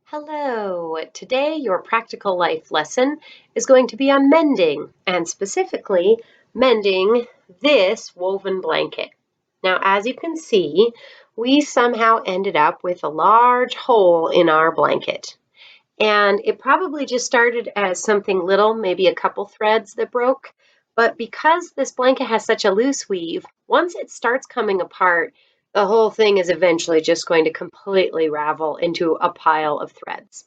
Hello. Today, your practical life lesson is going to be on mending, and specifically mending this woven blanket. Now, as you can see, we somehow ended up with a large hole in our blanket. And it probably just started as something little, maybe a couple threads that broke. But because this blanket has such a loose weave, once it starts coming apart, the whole thing is eventually just going to completely ravel into a pile of threads.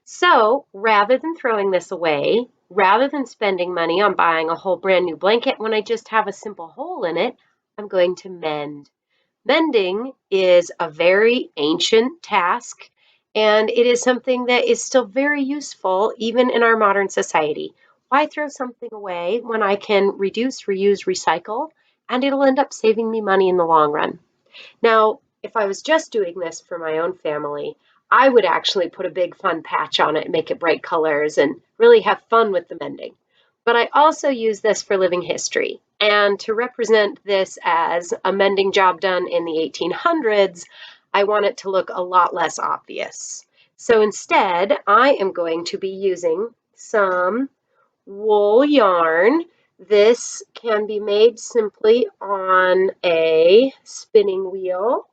So rather than throwing this away, rather than spending money on buying a whole brand new blanket when I just have a simple hole in it, I'm going to mend. Mending is a very ancient task, and it is something that is still very useful even in our modern society. Why throw something away when I can reduce, reuse, recycle, and it'll end up saving me money in the long run? Now, if I was just doing this for my own family, I would actually put a big fun patch on it and make it bright colors and really have fun with the mending. But I also use this for living history. And to represent this as a mending job done in the 1800s, I want it to look a lot less obvious. So instead, I am going to be using some wool yarn. This can be made simply on a spinning wheel.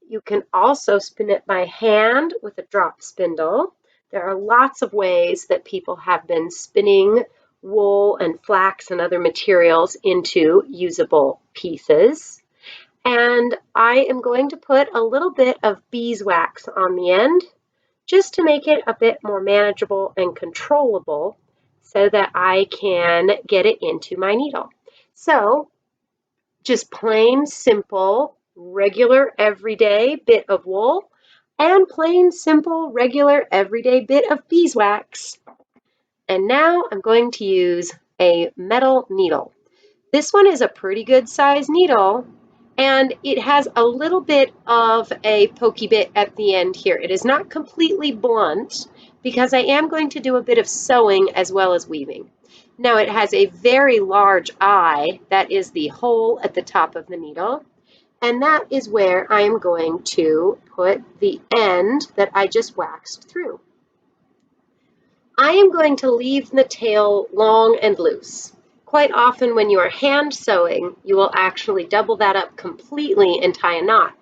You can also spin it by hand with a drop spindle. There are lots of ways that people have been spinning wool and flax and other materials into usable pieces. And I am going to put a little bit of beeswax on the end just to make it a bit more manageable and controllable so that I can get it into my needle. So just plain, simple, regular, everyday bit of wool and plain, simple, regular, everyday bit of beeswax. And now I'm going to use a metal needle. This one is a pretty good size needle, and it has a little bit of a pokey bit at the end here. It is not completely blunt because I am going to do a bit of sewing as well as weaving. Now it has a very large eye, that is the hole at the top of the needle, and that is where I am going to put the end that I just waxed through. I am going to leave the tail long and loose. Quite often when you are hand sewing, you will actually double that up completely and tie a knot.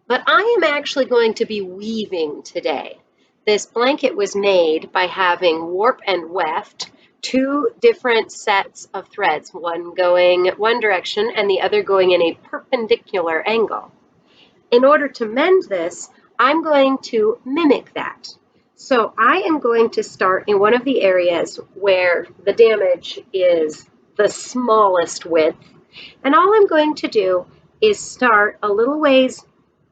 But I am actually going to be weaving today. This blanket was made by having warp and weft, two different sets of threads, one going one direction and the other going in a perpendicular angle. In order to mend this, I'm going to mimic that. So I am going to start in one of the areas where the damage is the smallest width. And all I'm going to do is start a little ways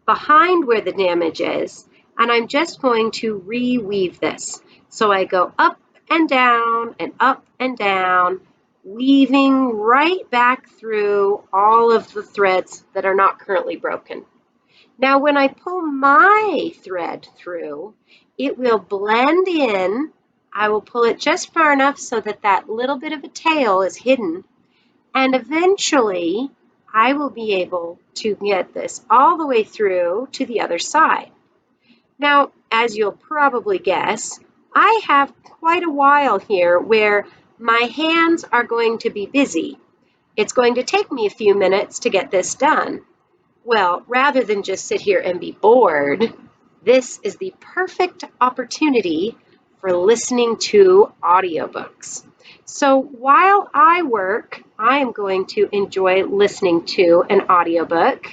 behind where the damage is, and I'm just going to reweave this. So I go up and up and down, weaving right back through all of the threads that are not currently broken. Now, when I pull my thread through, it will blend in. I will pull it just far enough so that that little bit of a tail is hidden. And eventually, I will be able to get this all the way through to the other side. Now, as you'll probably guess, I have quite a while here where my hands are going to be busy. It's going to take me a few minutes to get this done. Well, rather than just sit here and be bored, this is the perfect opportunity for listening to audiobooks. So while I work, I am going to enjoy listening to an audiobook,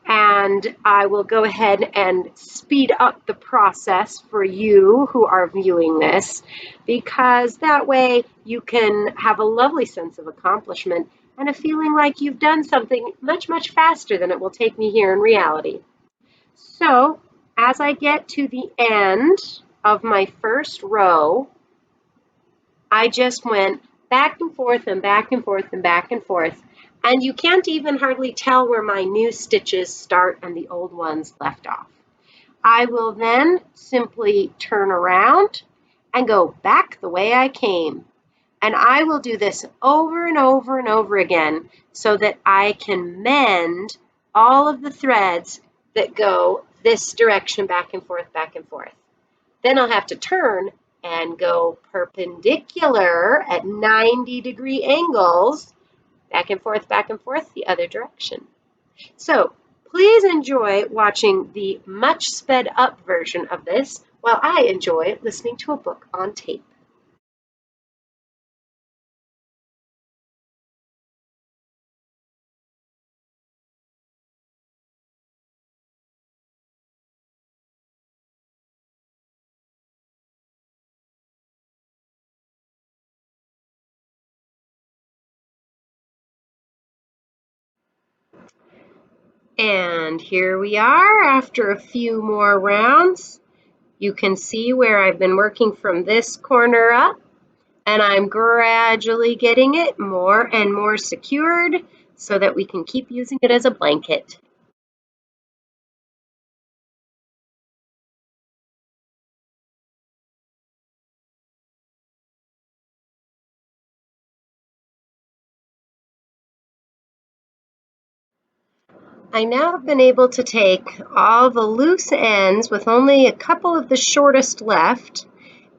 and I will go ahead and speed up the process for you who are viewing this, because that way you can have a lovely sense of accomplishment and a feeling like you've done something much, much faster than it will take me here in reality. So as I get to the end of my first row, I just went back and forth and back and forth and back and forth. And you can't even hardly tell where my new stitches start and the old ones left off. I will then simply turn around and go back the way I came. And I will do this over and over and over again so that I can mend all of the threads that go this direction back and forth, back and forth. Then I'll have to turn and go perpendicular at 90-degree angles, back and forth, the other direction. So please enjoy watching the much sped up version of this while I enjoy listening to a book on tape. And here we are after a few more rounds. You can see where I've been working from this corner up, and I'm gradually getting it more and more secured so that we can keep using it as a blanket. I now have been able to take all the loose ends with only a couple of the shortest left,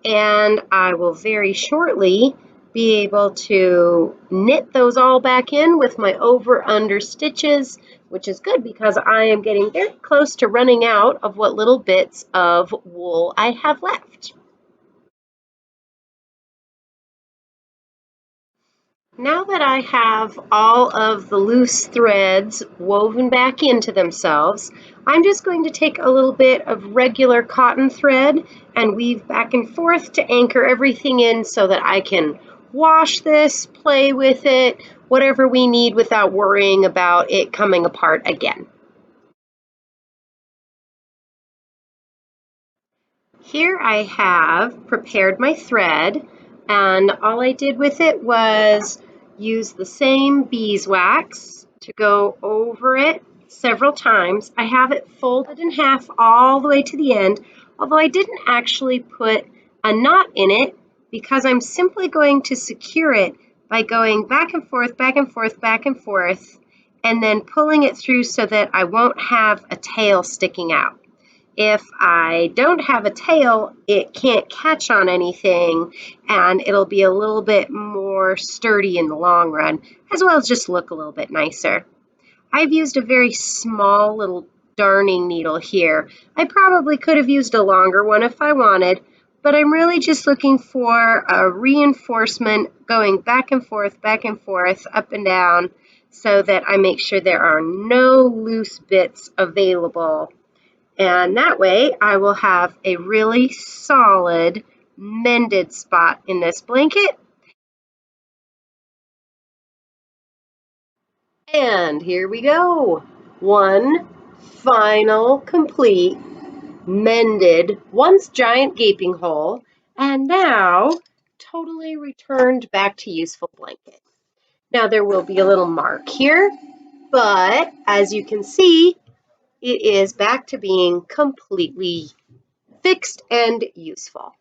and I will very shortly be able to knit those all back in with my over-under stitches, which is good because I am getting very close to running out of what little bits of wool I have left. Now that I have all of the loose threads woven back into themselves, I'm just going to take a little bit of regular cotton thread and weave back and forth to anchor everything in so that I can wash this, play with it, whatever we need without worrying about it coming apart again. Here I have prepared my thread, and all I did with it was use the same beeswax to go over it several times. I have it folded in half all the way to the end, although I didn't actually put a knot in it because I'm simply going to secure it by going back and forth, back and forth, back and forth, and then pulling it through so that I won't have a tail sticking out. If I don't have a tail, it can't catch on anything and it'll be a little bit more sturdy in the long run, as well as just look a little bit nicer. I've used a very small little darning needle here. I probably could have used a longer one if I wanted, but I'm really just looking for a reinforcement going back and forth, up and down, so that I make sure there are no loose bits available. And that way I will have a really solid mended spot in this blanket. And here we go. One final complete mended, once giant gaping hole, and now totally returned back to useful blanket. Now there will be a little mark here, but as you can see, it is back to being completely fixed and useful.